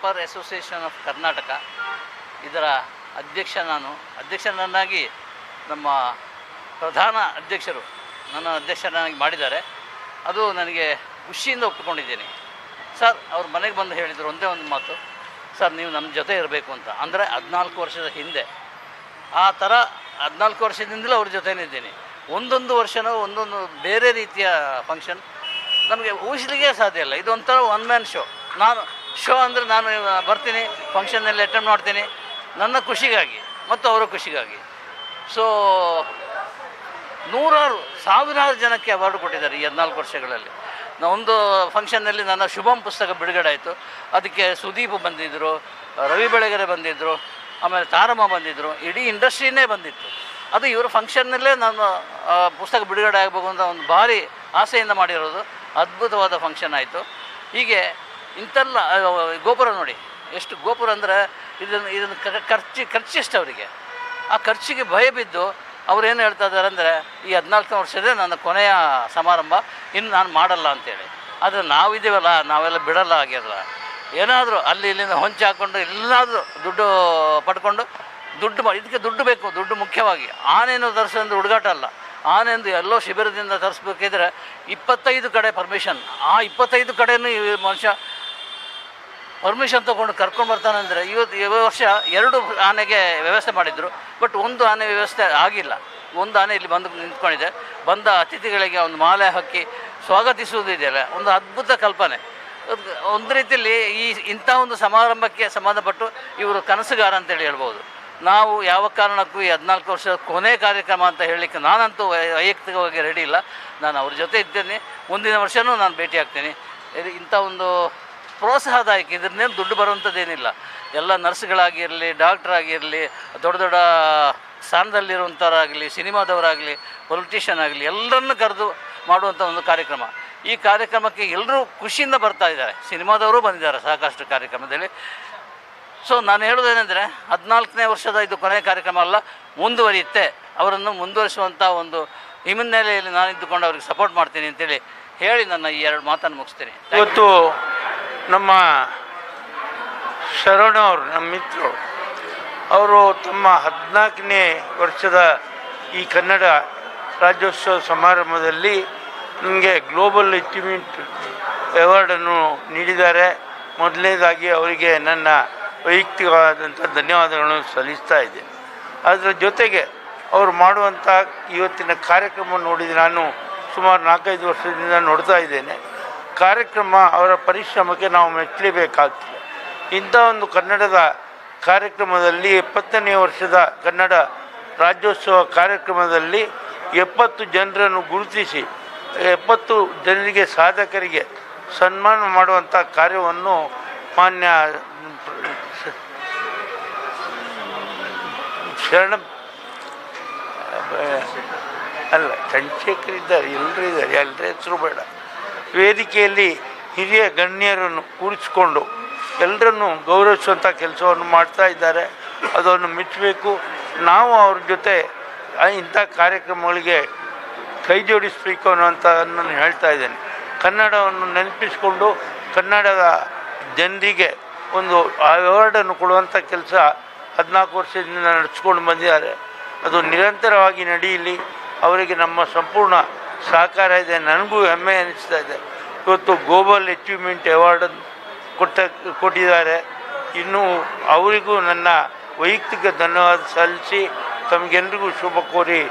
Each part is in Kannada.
ಪರ್ ಅಸೋಸಿಯೇಷನ್ ಆಫ್ ಕರ್ನಾಟಕ ಇದರ ಅಧ್ಯಕ್ಷನನ್ನಾಗಿ ನಮ್ಮ ಪ್ರಧಾನ ಅಧ್ಯಕ್ಷರು ನನ್ನ ಅಧ್ಯಕ್ಷನಾಗಿ ಮಾಡಿದ್ದಾರೆ. ಅದು ನನಗೆ ಖುಷಿಯಿಂದ ಒಪ್ಪಿಕೊಂಡಿದ್ದೇನೆ. ಸರ್ ಅವ್ರ ಮನೆಗೆ ಬಂದು ಹೇಳಿದರು ಒಂದೇ ಒಂದು ಮಾತು, ಸರ್ ನೀವು ನಮ್ಮ ಜೊತೆ ಇರಬೇಕು ಅಂತ. ಅಂದರೆ 14 ವರ್ಷದ ಹಿಂದೆ ಆ ಥರ 14 ವರ್ಷದಿಂದಲೂ ಅವ್ರ ಜೊತೆನೇ ಇದ್ದೀನಿ. ಒಂದೊಂದು ವರ್ಷನೂ ಒಂದೊಂದು ಬೇರೆ ರೀತಿಯ ಫಂಕ್ಷನ್ ನಮಗೆ ಊಹಿಸಲಿಕ್ಕೆ ಸಾಧ್ಯ ಇಲ್ಲ. ಇದು ಒಂಥರ ಒನ್ ಮ್ಯಾನ್ ಶೋ ಅಂದರೆ ನಾನು ಬರ್ತೀನಿ, ಫಂಕ್ಷನ್ನಲ್ಲಿ ಅಟೆಂಡ್ ಮಾಡ್ತೀನಿ ನನ್ನ ಖುಷಿಗಾಗಿ ಮತ್ತು ಅವರ ಖುಷಿಗಾಗಿ. ಸೊ ಸಾವಿರಾರು ಜನಕ್ಕೆ ಅವಾರ್ಡ್ ಕೊಟ್ಟಿದ್ದಾರೆ ಈ 14 ವರ್ಷಗಳಲ್ಲಿ. ಒಂದು ಫಂಕ್ಷನ್ನಲ್ಲಿ ನನ್ನ ಶುಭಂ ಪುಸ್ತಕ ಬಿಡುಗಡೆ ಆಯಿತು. ಅದಕ್ಕೆ ಸುದೀಪ್ ಬಂದಿದ್ದರು, ರವಿ ಬೆಳಗೆರೆ ಬಂದಿದ್ದರು, ಆಮೇಲೆ ತಾರಮ್ಮ ಬಂದಿದ್ದರು, ಇಡೀ ಇಂಡಸ್ಟ್ರಿನೇ ಬಂದಿತ್ತು. ಅದು ಇವರ ಫಂಕ್ಷನ್ನಲ್ಲೇ ನಾನು ಪುಸ್ತಕ ಬಿಡುಗಡೆ ಆಗಬೇಕು ಅಂತ ಒಂದು ಭಾರಿ ಆಸೆಯಿಂದ ಮಾಡಿರೋದು. ಅದ್ಭುತವಾದ ಫಂಕ್ಷನ್ ಆಯಿತು. ಹೀಗೆ ಇಂಥೆಲ್ಲ ಗೋಪುರ ನೋಡಿ, ಎಷ್ಟು ಗೋಪುರ ಅಂದರೆ ಇದನ್ನು ಖರ್ಚಿಷ್ಟು ಅವರಿಗೆ. ಆ ಖರ್ಚಿಗೆ ಭಯ ಬಿದ್ದು ಅವ್ರೇನು ಹೇಳ್ತಾ ಇದ್ದಾರೆ ಅಂದರೆ, ಈ 14 ವರ್ಷದೇ ನನ್ನ ಕೊನೆಯ ಸಮಾರಂಭ, ಇನ್ನು ನಾನು ಮಾಡಲ್ಲ ಅಂತೇಳಿ. ಆದರೆ ನಾವಿದ್ದೀವಲ್ಲ, ನಾವೆಲ್ಲ ಬಿಡಲ್ಲ ಆಗಿರಲ್ಲ. ಏನಾದರೂ ಅಲ್ಲಿ ಇಲ್ಲಿಂದ ಹೊಂಚಿ ಹಾಕ್ಕೊಂಡು ಎಲ್ಲಾದರೂ ದುಡ್ಡು ಪಡ್ಕೊಂಡು ಇದಕ್ಕೆ ದುಡ್ಡು ಬೇಕು, ದುಡ್ಡು ಮುಖ್ಯವಾಗಿ. ಆನೆಯನ್ನು ತರಿಸೋದು ಹುಡುಗಾಟ ಅಲ್ಲ. ಆನೆಂದು ಎಲ್ಲೋ ಶಿಬಿರದಿಂದ ತರಿಸ್ಬೇಕಿದ್ರೆ 25 ಕಡೆ ಪರ್ಮಿಷನ್. ಆ 25 ಕಡೆಯೂ ಈ ಮನುಷ್ಯ ಪರ್ಮಿಷನ್ ತೊಗೊಂಡು ಕರ್ಕೊಂಡು ಬರ್ತಾನಂದರೆ, ಈ ವರ್ಷ 2 ಆನೆಗೆ ವ್ಯವಸ್ಥೆ ಮಾಡಿದರು. ಬಟ್ ಒಂದು ಆನೆ ವ್ಯವಸ್ಥೆ ಆಗಿಲ್ಲ. ಒಂದು ಆನೆ ಇಲ್ಲಿ ಬಂದು ನಿಂತ್ಕೊಂಡಿದೆ. ಬಂದ ಅತಿಥಿಗಳಿಗೆ ಒಂದು ಮಾಲೆ ಹಾಕಿ ಸ್ವಾಗತಿಸುವುದು ಇದೆಯಲ್ಲ, ಒಂದು ಅದ್ಭುತ ಕಲ್ಪನೆ. ಒಂದು ರೀತಿಯಲ್ಲಿ ಇಂಥ ಒಂದು ಸಮಾರಂಭಕ್ಕೆ ಸಂಬಂಧಪಟ್ಟು ಇವರು ಕನಸುಗಾರ ಅಂತೇಳಿ ಹೇಳ್ಬೋದು. ನಾವು ಯಾವ ಕಾರಣಕ್ಕೂ ಈ 14 ವರ್ಷದ ಕೊನೆ ಕಾರ್ಯಕ್ರಮ ಅಂತ ಹೇಳಲಿಕ್ಕೆ ನಾನಂತೂ ವೈಯಕ್ತಿಕವಾಗಿ ರೆಡಿ ಇಲ್ಲ. ನಾನು ಅವ್ರ ಜೊತೆ ಇದ್ದೇನೆ. ಮುಂದಿನ ವರ್ಷವೂ ನಾನು ಭೇಟಿ ಆಗ್ತೀನಿ. ಇಂಥ ಒಂದು ಪ್ರೋತ್ಸಾಹದಾಯಕ, ಇದನ್ನೇನು ದುಡ್ಡು ಬರುವಂಥದ್ದೇನಿಲ್ಲ. ಎಲ್ಲ ನರ್ಸ್ಗಳಾಗಿರಲಿ, ಡಾಕ್ಟ್ರಾಗಿರಲಿ, ದೊಡ್ಡ ದೊಡ್ಡ ಸ್ಥಾನದಲ್ಲಿರುವಂಥವರಾಗಲಿ, ಸಿನಿಮಾದವರಾಗಲಿ, ಪೊಲಿಟಿಷಿಯನ್ ಆಗಲಿ, ಎಲ್ಲರನ್ನು ಕರೆದು ಮಾಡುವಂಥ ಒಂದು ಕಾರ್ಯಕ್ರಮ. ಈ ಕಾರ್ಯಕ್ರಮಕ್ಕೆ ಎಲ್ಲರೂ ಖುಷಿಯಿಂದ ಬರ್ತಾ ಇದ್ದಾರೆ. ಸಿನಿಮಾದವರು ಬಂದಿದ್ದಾರೆ ಸಾಕಷ್ಟು ಕಾರ್ಯಕ್ರಮದಲ್ಲಿ. ಸೊ ನಾನು ಹೇಳೋದೇನೆಂದರೆ, 14ನೇ ವರ್ಷದ ಇದು ಕೊನೆಯ ಕಾರ್ಯಕ್ರಮ ಅಲ್ಲ, ಮುಂದುವರಿಯುತ್ತೆ. ಅವರನ್ನು ಮುಂದುವರಿಸುವಂಥ ಒಂದು ಹಿನ್ನೆಲೆಯಲ್ಲಿ ನಾನು ಇದ್ದುಕೊಂಡು ಅವ್ರಿಗೆ ಸಪೋರ್ಟ್ ಮಾಡ್ತೀನಿ ಅಂತೇಳಿ ಹೇಳಿ ನನ್ನ ಈ 2 ಮಾತನ್ನು ಮುಗಿಸ್ತೀನಿ. ಇವತ್ತು ನಮ್ಮ ಶರಣ ಅವರು, ನಮ್ಮ ಮಿತ್ರರು, ಅವರು ತಮ್ಮ 14ನೇ ವರ್ಷದ ಈ ಕನ್ನಡ ರಾಜ್ಯೋತ್ಸವ ಸಮಾರಂಭದಲ್ಲಿ ನನಗೆ ಗ್ಲೋಬಲ್ ಅಚೀವ್ಮೆಂಟ್ ಅವಾರ್ಡನ್ನು ನೀಡಿದ್ದಾರೆ. ಮೊದಲನೇದಾಗಿ ಅವರಿಗೆ ನನ್ನ ವೈಯಕ್ತಿಕವಾದಂಥ ಧನ್ಯವಾದಗಳನ್ನು ಸಲ್ಲಿಸ್ತಾ ಇದ್ದೆ. ಅದರ ಜೊತೆಗೆ ಅವರು ಮಾಡುವಂಥ ಇವತ್ತಿನ ಕಾರ್ಯಕ್ರಮ ನೋಡಿದರೆ, ನಾನು ಸುಮಾರು 4-5 ವರ್ಷದಿಂದ ನೋಡ್ತಾ ಇದ್ದೇನೆ. ಕಾರ್ಯಕ್ರಮ ಅವರ ಪರಿಶ್ರಮಕ್ಕೆ ನಾವು ಮೆಚ್ಚಲೇಬೇಕಾಗ್ತದೆ. ಇಂಥ ಒಂದು ಕನ್ನಡದ ಕಾರ್ಯಕ್ರಮದಲ್ಲಿ 70ನೇ ವರ್ಷದ ಕನ್ನಡ ರಾಜ್ಯೋತ್ಸವ ಕಾರ್ಯಕ್ರಮದಲ್ಲಿ 70 ಜನರನ್ನು ಗುರುತಿಸಿ 70 ಜನರಿಗೆ, ಸಾಧಕರಿಗೆ ಸನ್ಮಾನ ಮಾಡುವಂಥ ಕಾರ್ಯವನ್ನು ಮಾನ್ಯ ಚಂದ್ರಶೇಖರ್ ಇದ್ದಾರೆ, ಎಲ್ಲರೂ ಇದ್ದಾರೆ, ಎಲ್ಲರ ಹೆಸರು ಬೇಡ. ವೇದಿಕೆಯಲ್ಲಿ ಹಿರಿಯ ಗಣ್ಯರನ್ನು ಕೂರಿಸಿಕೊಂಡು ಎಲ್ಲರನ್ನು ಗೌರವಿಸುವಂಥ ಕೆಲಸವನ್ನು ಮಾಡ್ತಾ ಇದ್ದಾರೆ. ಅದನ್ನು ಮೆಚ್ಚಬೇಕು. ನಾವು ಅವ್ರ ಜೊತೆ ಇಂಥ ಕಾರ್ಯಕ್ರಮಗಳಿಗೆ ಕೈ ಜೋಡಿಸಬೇಕು ಅನ್ನೋಂಥದ್ದನ್ನು ಹೇಳ್ತಾ ಇದ್ದೇನೆ. ಕನ್ನಡವನ್ನು ನೆನಪಿಸಿಕೊಂಡು ಕನ್ನಡದ ಜನರಿಗೆ ಒಂದು ಅವಾರ್ಡನ್ನು ಕೊಡುವಂಥ ಕೆಲಸ 14 ವರ್ಷದಿಂದ ನಡೆಸ್ಕೊಂಡು ಬಂದಿದ್ದಾರೆ. ಅದು ನಿರಂತರವಾಗಿ ನಡೆಯಲಿ. ಅವರಿಗೆ ನಮ್ಮ ಸಂಪೂರ್ಣ ಸಹಕಾರ ಇದೆ. ನನಗೂ ಹೆಮ್ಮೆ ಅನ್ನಿಸ್ತಾ ಇದೆ. ಇವತ್ತು ಗ್ಲೋಬಲ್ ಅಚೀವ್ಮೆಂಟ್ ಅವಾರ್ಡನ್ನು ಕೊಟ್ಟಿದ್ದಾರೆ. ಇನ್ನೂ ಅವರಿಗೂ ನನ್ನ ವೈಯಕ್ತಿಕ ಧನ್ಯವಾದ ಸಲ್ಲಿಸಿ ತಮಗೆಲ್ಲರಿಗೂ ಶುಭ ಕೋರಿ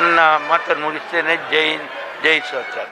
ನನ್ನ ಮಾತನ್ನು ಮುಗಿಸ್ತೇನೆ. ಜೈ ಹಿಂದ್, ಜೈ ಸರ್ಕಾರ.